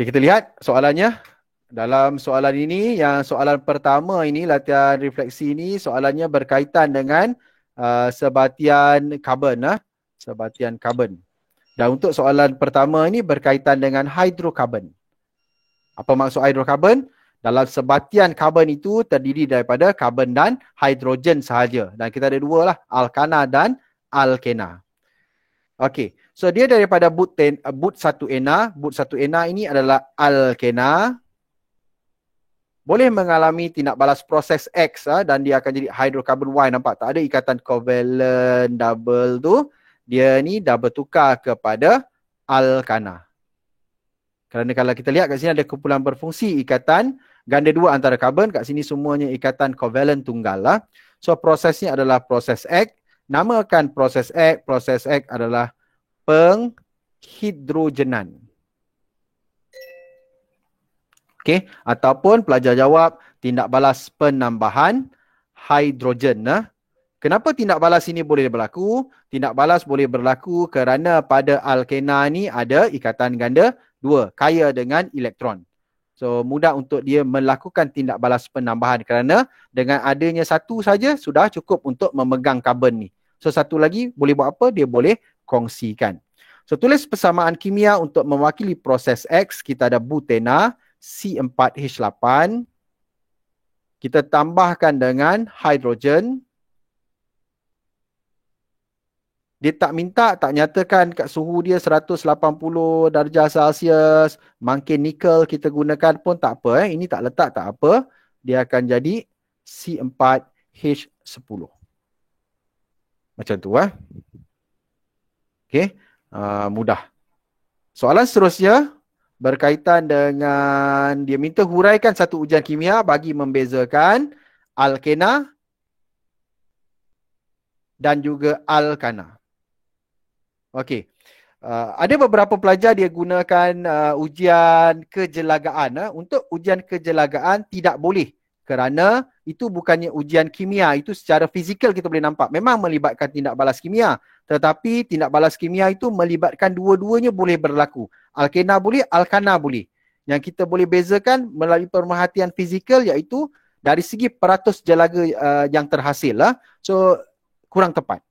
Okey, kita lihat soalannya. Dalam soalan ini, yang soalan pertama ini, latihan refleksi ini, soalannya berkaitan dengan sebatian karbon. Sebatian karbon. Dan untuk soalan pertama ini berkaitan dengan hidrokarbon. Apa maksud hidrokarbon? Dalam sebatian karbon itu terdiri daripada karbon dan hidrogen sahaja. Dan kita ada dua lah, alkana dan alkena. Okey, so dia daripada but 1Na. But 1Na ini adalah alkena. Boleh mengalami tindak balas proses X dan dia akan jadi hydrocarbon Y. Nampak tak ada ikatan covalent double tu. Dia ni double tukar kepada alkana. Kerana kalau kita lihat kat sini ada kumpulan berfungsi ikatan ganda dua antara karbon. Kat sini semuanya ikatan covalent tunggal lah. So prosesnya adalah proses X. Namakan proses X. Proses X adalah penghidrogenan. Okey, ataupun pelajar jawab tindak balas penambahan hidrogen. Kenapa tindak balas ini boleh berlaku? Tindak balas boleh berlaku kerana pada alkena ni ada ikatan ganda 2, kaya dengan elektron. So mudah untuk dia melakukan tindak balas penambahan kerana dengan adanya satu saja sudah cukup untuk memegang karbon ni. So satu lagi boleh buat apa? Dia boleh kongsikan. So tulis persamaan kimia untuk mewakili proses X. Kita ada butena C4H8. Kita tambahkan dengan hidrogen. Dia tak minta, tak nyatakan kat suhu dia 180 darjah Celsius. Mangkin nikel kita gunakan pun tak apa. Ini tak letak tak apa. Dia akan jadi C4H10. Macam tu. Okey. Mudah. Soalan seterusnya berkaitan dengan dia minta huraikan satu ujian kimia bagi membezakan alkena dan juga alkana. Okey. Ada beberapa pelajar dia gunakan ujian kejelagaan. Untuk ujian kejelagaan tidak boleh kerana itu bukannya ujian kimia. Itu secara fizikal kita boleh nampak. Memang melibatkan tindak balas kimia. Tetapi tindak balas kimia itu melibatkan dua-duanya boleh berlaku. Alkena boleh, alkana boleh. Yang kita boleh bezakan melalui pemerhatian fizikal iaitu dari segi peratus jelaga yang terhasil. So, kurang tepat.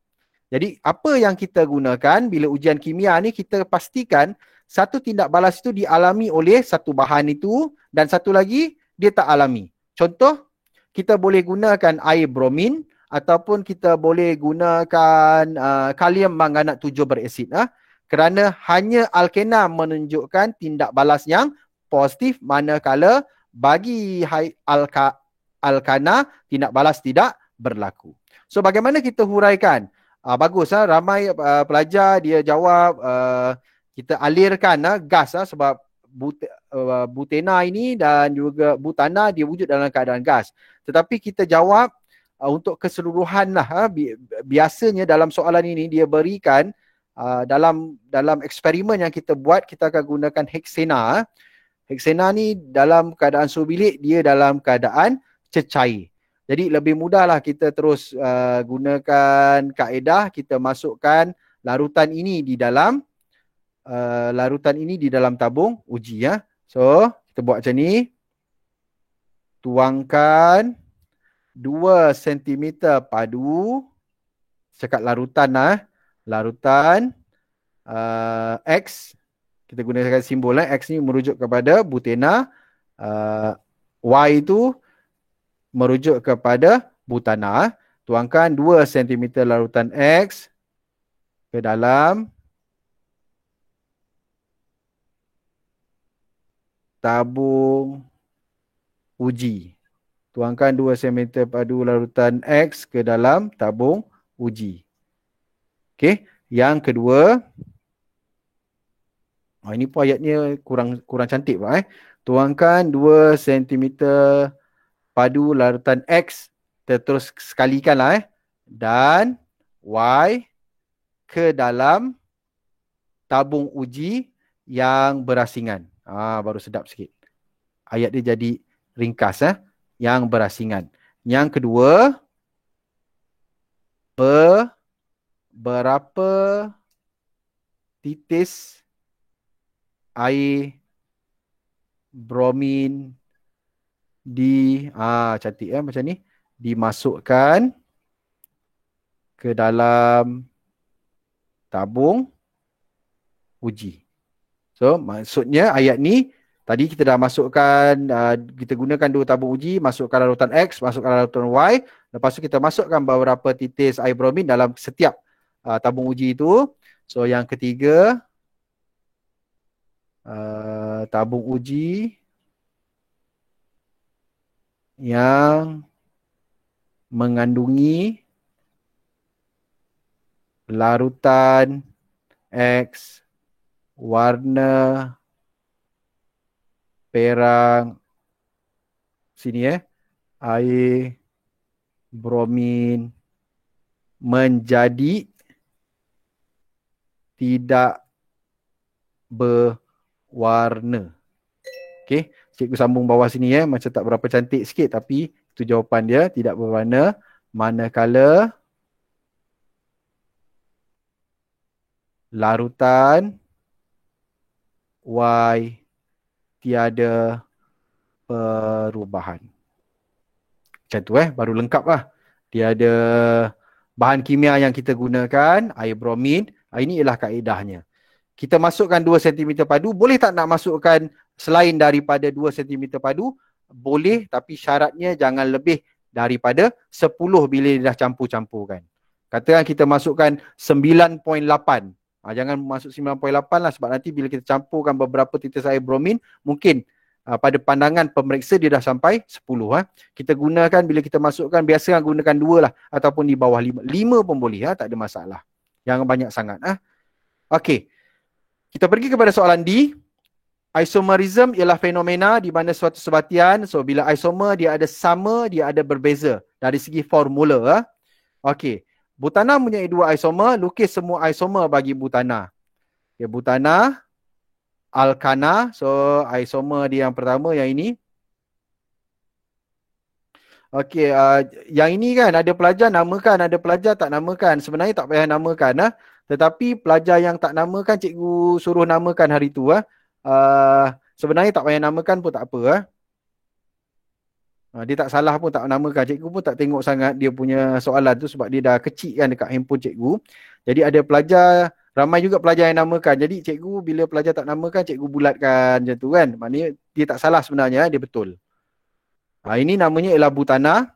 Jadi, apa yang kita gunakan bila ujian kimia ni, kita pastikan satu tindak balas itu dialami oleh satu bahan itu dan satu lagi dia tak alami. Contoh, kita boleh gunakan air bromin ataupun kita boleh gunakan kalium manganat 7 berasid. Kerana hanya alkena menunjukkan tindak balas yang positif manakala bagi alkana tindak balas tidak berlaku. So bagaimana kita huraikan? Bagus ramai pelajar dia jawab kita alirkan gas sebab butena ini dan juga butana dia wujud dalam keadaan gas. Tetapi kita jawab untuk keseluruhan lah. Biasanya dalam soalan ini dia berikan dalam eksperimen yang kita buat, kita akan gunakan heksena. Heksena ni dalam keadaan suhu bilik dia dalam keadaan cecair. Jadi lebih mudahlah kita terus gunakan kaedah, kita masukkan larutan ini di dalam tabung uji ya. So, kita buat macam ni. Tuangkan 2 cm padu. Cakap larutan larutan X. Kita gunakan simbol X ni merujuk kepada butena. Y itu merujuk kepada butana. Tuangkan 2 cm larutan X ke dalam tabung uji. Tuangkan 2 cm padu larutan X ke dalam tabung uji. Okey, yang kedua. Ini pun ayatnya kurang cantik Pak. Tuangkan 2 cm padu larutan X, terus sekalikanlah dan Y ke dalam tabung uji yang berasingan. Baru sedap sikit. Ayat dia jadi ringkas yang berasingan. Yang kedua, berapa titis air bromin cantik macam ni, dimasukkan ke dalam tabung uji. So maksudnya ayat ni tadi kita dah masukkan, kita gunakan dua tabung uji, masukkan larutan X, masukkan larutan Y, lepas tu kita masukkan beberapa titis air bromin dalam setiap tabung uji itu. So yang ketiga, tabung uji yang mengandungi larutan X warna perang sini air bromin menjadi tidak berwarna. Okey, cikgu sambung bawah sini macam tak berapa cantik sikit tapi itu jawapan dia, tidak berwarna manakala larutan Y tiada perubahan. Macam tu baru lengkap lah. Dia ada bahan kimia yang kita gunakan, air bromin. Ini ialah kaedahnya. Kita masukkan 2 cm padu. Boleh tak nak masukkan selain daripada 2 cm padu? Boleh, tapi syaratnya jangan lebih daripada 10 bila dah campur-campurkan. Katakan kita masukkan 9.8. Jangan masuk 9.8 lah, sebab nanti bila kita campurkan beberapa titis air bromin, mungkin pada pandangan pemeriksa dia dah sampai 10. Kita gunakan, bila kita masukkan, biasa gunakan 2 lah, ataupun di bawah 5. 5 pun boleh, tak ada masalah. Jangan banyak sangat. Okey. Kita pergi kepada soalan D. Isomerism ialah fenomena di mana suatu sebatian, so bila isomer dia ada sama, dia ada berbeza dari segi formula. Okey. Butana mempunyai 2 isomer, lukis semua isomer bagi butana. Okay, butana, alkana, so isomer dia yang pertama yang ini. Okey, yang ini kan ada pelajar namakan, ada pelajar tak namakan. Sebenarnya tak payah namakan. Tetapi pelajar yang tak namakan, cikgu suruh namakan hari tu. Sebenarnya tak payah namakan pun tak apa. Dia tak salah pun tak namakan. Cikgu pun tak tengok sangat dia punya soalan tu sebab dia dah kecil kan dekat handphone cikgu. Jadi ada pelajar, ramai juga pelajar yang namakan. Jadi cikgu bila pelajar tak namakan, cikgu bulatkan macam tu kan. Maknanya dia tak salah sebenarnya, dia betul. Ini namanya ialah butana.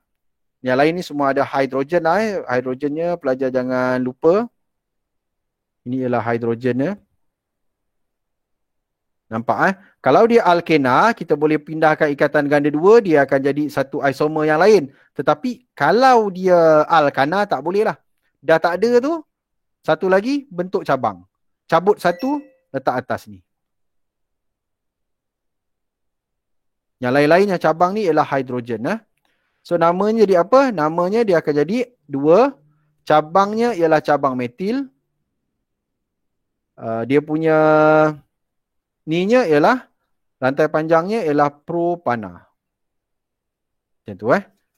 Yang lain ni semua ada hidrogen lah. Hidrogennya pelajar jangan lupa. Ini ialah hidrogennya. Nampak Kalau dia alkena, kita boleh pindahkan ikatan ganda 2, dia akan jadi satu isomer yang lain. Tetapi kalau dia alkana, tak boleh lah. Dah tak ada tu, satu lagi bentuk cabang. Cabut satu, letak atas ni. Yang lain-lain yang cabang ni ialah hidrogen. So namanya dia apa? Namanya dia akan jadi 2. Cabangnya ialah cabang metil. Dia punya ninya ialah, rantai panjangnya ialah propana. Macam tu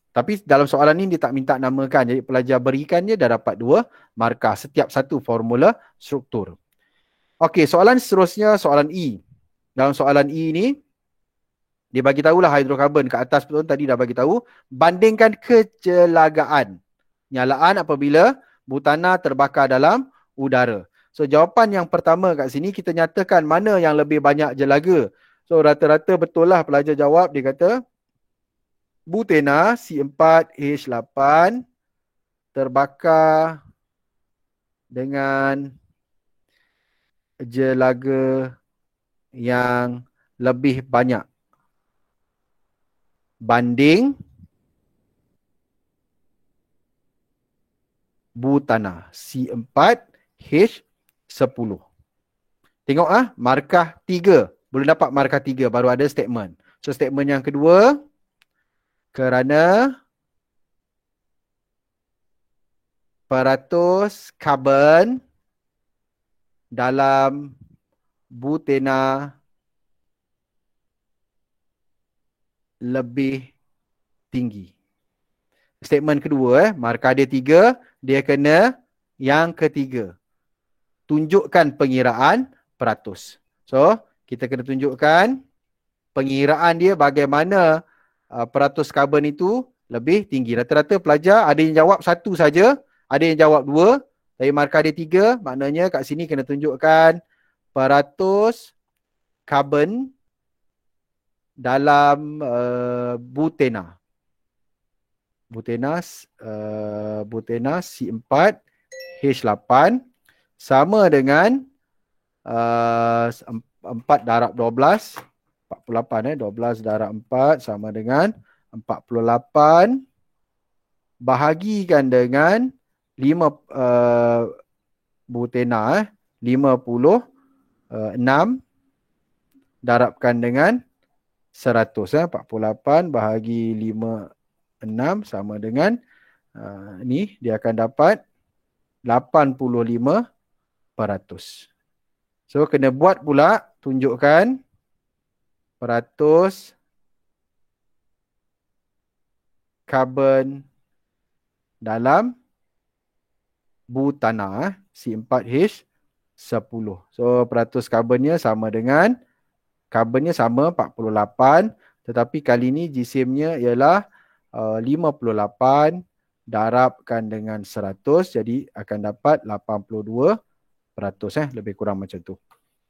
Tapi dalam soalan ni dia tak minta namakan. Jadi pelajar berikan dia dah dapat 2 markah. Setiap satu formula struktur. Okey, soalan seterusnya soalan E. Dalam soalan E ni, dia bagi tahulah hidrokarbon kat atas betul tadi dah bagi tahu. Bandingkan kejelagaan nyalaan apabila butana terbakar dalam udara. So jawapan yang pertama kat sini kita nyatakan mana yang lebih banyak jelaga. So rata-rata betul lah pelajar jawab. Dia kata butena C4H8 terbakar dengan jelaga yang lebih banyak banding butana C4H10. Tengok markah 3. Boleh dapat markah 3 baru ada statement. So statement yang kedua, kerana peratus karbon dalam butena lebih tinggi. Statement kedua, markah dia 3, dia kena yang ketiga. Tunjukkan pengiraan peratus. So, kita kena tunjukkan pengiraan dia bagaimana peratus karbon itu lebih tinggi. Rata-rata pelajar ada yang jawab satu saja, ada yang jawab dua, tapi markah dia 3, maknanya kat sini kena tunjukkan peratus karbon dalam butena. Butena C4 H8 sama dengan 4 darab 12, 48 12 darab 4 sama dengan 48 bahagikan dengan 5 butena 56 darabkan dengan 100 48 bahagi 56 sama dengan ni dia akan dapat 85%. So kena buat pula tunjukkan peratus karbon dalam butana C4H10. So peratus karbonnya sama dengan karbonnya sama 48, tetapi kali ini GCM-nya ialah 58 darabkan dengan 100, jadi akan dapat 82%, lebih kurang macam tu.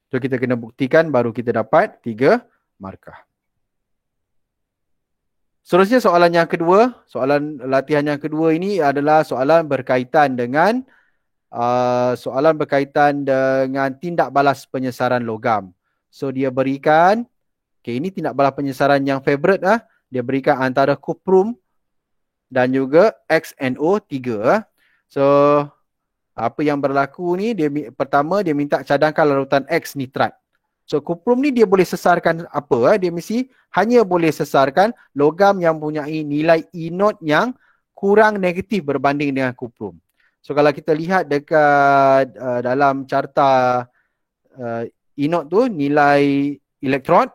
So kita kena buktikan baru kita dapat 3 markah. Seterusnya soalan yang kedua, soalan latihan yang kedua ini adalah soalan berkaitan dengan tindak balas penyesaran logam. So dia berikan, ini tindak balas penyesaran yang favorite dia berikan antara kuprum dan juga XNO3. So apa yang berlaku ni, pertama dia minta cadangkan larutan X nitrat. So kuprum ni dia boleh sesarkan apa? Dia mesti hanya boleh sesarkan logam yang mempunyai nilai E0 yang kurang negatif berbanding dengan kuprum. So kalau kita lihat dekat dalam carta E0 tu, nilai elektron,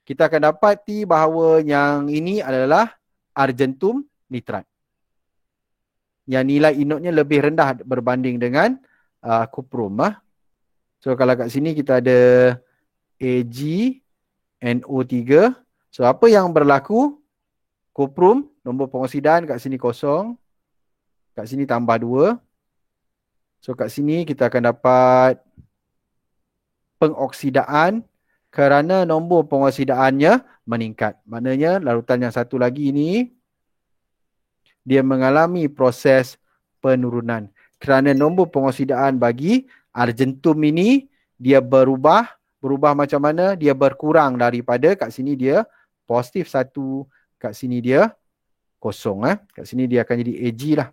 kita akan dapati bahawa yang ini adalah argentum nitrat. Yang nilai E0-nya lebih rendah berbanding dengan kuprum. So kalau kat sini kita ada AgNO3. So apa yang berlaku? Kuprum, nombor pengoksidaan kat sini kosong. Kat sini tambah 2. So kat sini kita akan dapat pengoksidaan kerana nombor pengoksidaannya meningkat. Maknanya larutan yang satu lagi ini dia mengalami proses penurunan. Kerana nombor pengoksidaan bagi argentum ini dia berubah macam mana? Dia berkurang daripada kat sini dia positif 1, kat sini dia kosong. Kat sini dia akan jadi Ag lah.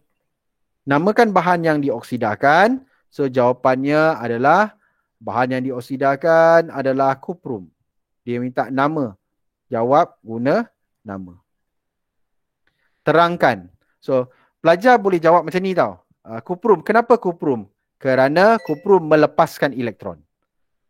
Namakan bahan yang dioksidakan. So jawapannya adalah bahan yang dioksidakan adalah kuprum. Dia minta nama. Jawab guna nama. Terangkan. So pelajar boleh jawab macam ni tau. Kuprum. Kenapa kuprum? Kerana kuprum melepaskan elektron.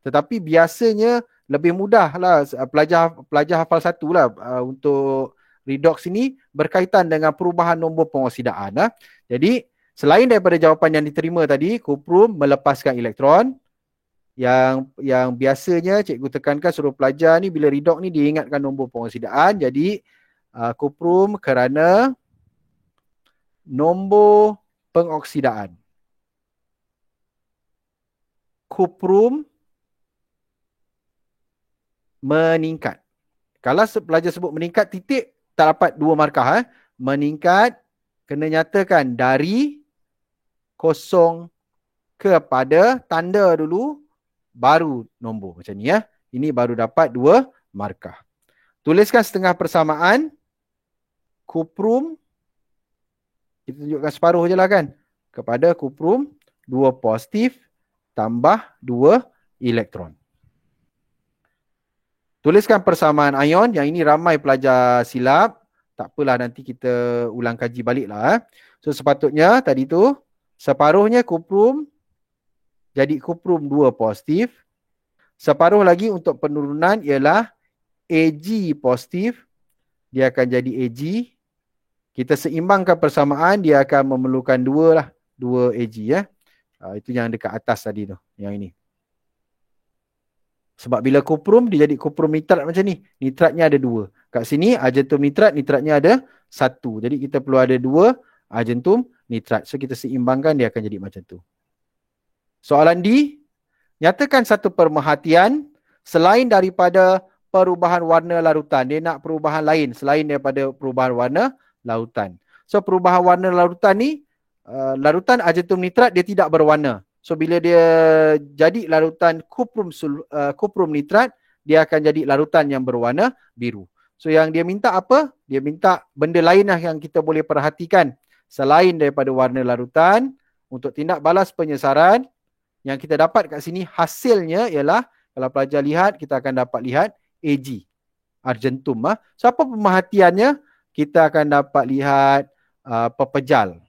Tetapi biasanya lebih mudah lah pelajar hafal satu lah untuk redox ini berkaitan dengan perubahan nombor pengoksidaan. Jadi selain daripada jawapan yang diterima tadi, kuprum melepaskan elektron, yang biasanya cikgu tekankan suruh pelajar ni bila redox ni dia ingatkan nombor pengoksidaan. Jadi kuprum kerana nombor pengoksidaan. Kuprum meningkat. Kalau pelajar sebut meningkat titik, tak dapat 2 markah. Meningkat, kena nyatakan dari kosong kepada tanda dulu, baru nombor. Macam ni Ini baru dapat 2 markah. Tuliskan setengah persamaan. Kuprum, kita tunjukkan separuh je lah kan. Kepada kuprum, 2 positif tambah 2 elektron. Tuliskan persamaan ion. Yang ini ramai pelajar silap. Tak apalah, nanti kita ulang kaji balik lah. So sepatutnya tadi tu separuhnya kuprum jadi kuprum 2 positif. Separuh lagi untuk penurunan ialah Ag positif. Dia akan jadi Ag. Kita seimbangkan persamaan, dia akan memerlukan 2 lah. 2 Ag Itu yang dekat atas tadi tu. Yang ini. Sebab bila kuprum, dia jadi kuprum nitrat macam ni. Nitratnya ada dua. Kat sini, argentum nitrat, nitratnya ada satu. Jadi kita perlu ada dua argentum nitrat. So kita seimbangkan, dia akan jadi macam tu. Soalan D, nyatakan satu pemerhatian selain daripada perubahan warna larutan. Dia nak perubahan lain selain daripada perubahan warna larutan. So perubahan warna larutan ni, larutan argentum nitrat dia tidak berwarna. So bila dia jadi larutan kuprum nitrat, dia akan jadi larutan yang berwarna biru. So yang dia minta apa? Dia minta benda lain lah yang kita boleh perhatikan selain daripada warna larutan untuk tindak balas penyesaran. Yang kita dapat kat sini hasilnya ialah, kalau pelajar lihat, kita akan dapat lihat AG, argentum. So apa pemerhatiannya? Kita akan dapat lihat pepejal.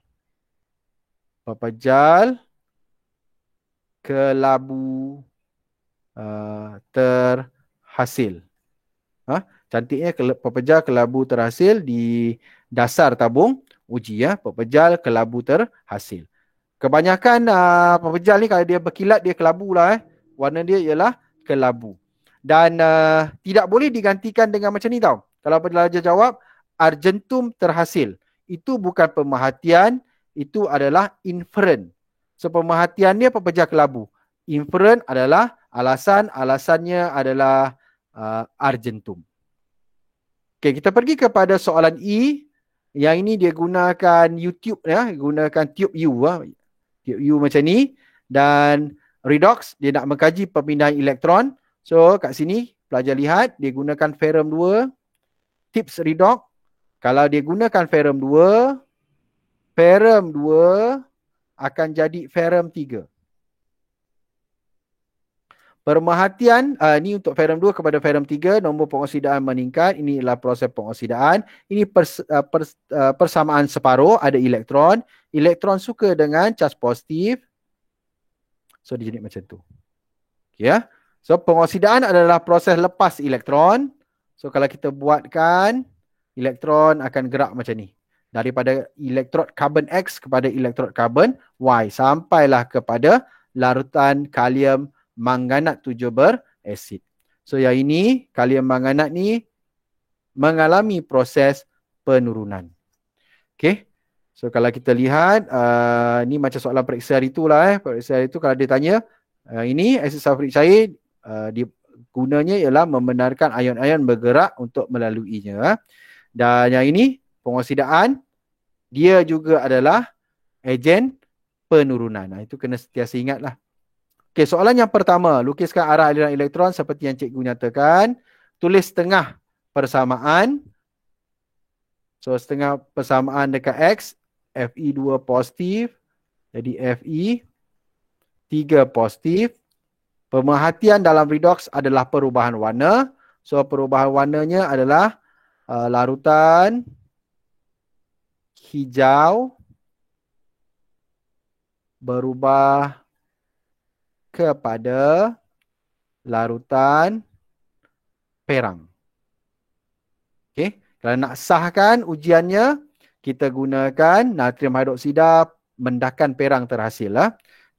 Pepejal kelabu terhasil. Cantiknya pepejal kelabu terhasil di dasar tabung uji. Pepejal kelabu terhasil. Kebanyakan pepejal ni kalau dia berkilat, dia kelabu lah. Warna dia ialah kelabu. Dan tidak boleh digantikan dengan macam ni tau. Kalau pelajar jawab argentum terhasil, itu bukan pemerhatian, itu adalah inferen. So pemerhatian dia pepejal kelabu. Inferen adalah alasannya adalah argentum. Okay, kita pergi kepada soalan E. Yang ini dia gunakan YouTube, gunakan tube U. Tube U macam ni. Dan redox, dia nak mengkaji pemindahan elektron. So kat sini pelajar lihat dia gunakan ferrum 2. Tips redox, kalau dia gunakan ferrum 2, akan jadi ferrum 3. Pemerhatian, ni untuk ferrum 2 kepada ferrum 3, nombor pengoksidaan meningkat. Ini adalah proses pengoksidaan. Ini persamaan separuh, ada elektron. Elektron suka dengan cas positif. So dia jadi macam tu. Okay, ya. So pengoksidaan adalah proses lepas elektron. So kalau kita buatkan, elektron akan gerak macam ni. Daripada elektrod karbon X kepada elektrod karbon Y. Sampailah kepada larutan kalium manganat 7 berasid. So yang ini, kalium manganat ni mengalami proses penurunan. Okay. So kalau kita lihat, ni macam soalan periksa hari tu lah. Periksa hari tu kalau dia tanya, ini asid sulfurik cair, gunanya ialah membenarkan ion-ion bergerak untuk melaluinya. Dan yang ini, pengoksidaan, dia juga adalah ejen penurunan. Itu kena sentiasa ingatlah. Okey, soalan yang pertama, lukiskan arah aliran elektron seperti yang cikgu nyatakan. Tulis setengah persamaan. So, setengah persamaan dekat X, Fe2 positif. Jadi, Fe3 positif. Pemerhatian dalam redox adalah perubahan warna. So, perubahan warnanya adalah larutan hijau berubah kepada larutan perang. Okey, kalau nak sahkan ujiannya, kita gunakan natrium hidroksida mendakan perang terhasil.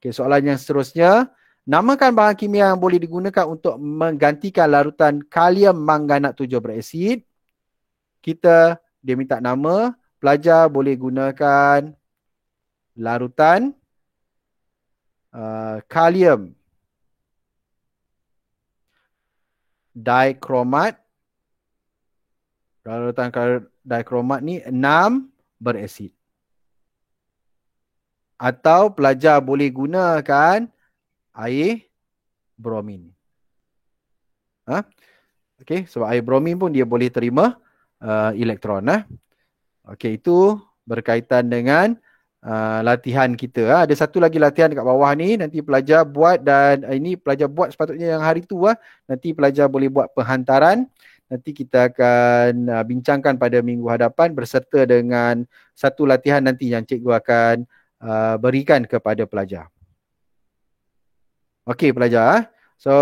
Okey, soalan yang seterusnya, namakan bahan kimia yang boleh digunakan untuk menggantikan larutan kalium manganat 7 berasid. Dia minta nama, pelajar boleh gunakan larutan kalium dikromat. Larutan dikromat ni 6 berasid. Atau pelajar boleh gunakan air bromin. Okey, sebab air bromin pun dia boleh terima elektron. Okey, itu berkaitan dengan latihan kita. Ada satu lagi latihan dekat bawah ni, nanti pelajar buat, dan ini pelajar buat sepatutnya yang hari tu. Nanti pelajar boleh buat penghantaran. Nanti kita akan bincangkan pada minggu hadapan berserta dengan satu latihan nanti yang cikgu akan berikan kepada pelajar. Okey pelajar. So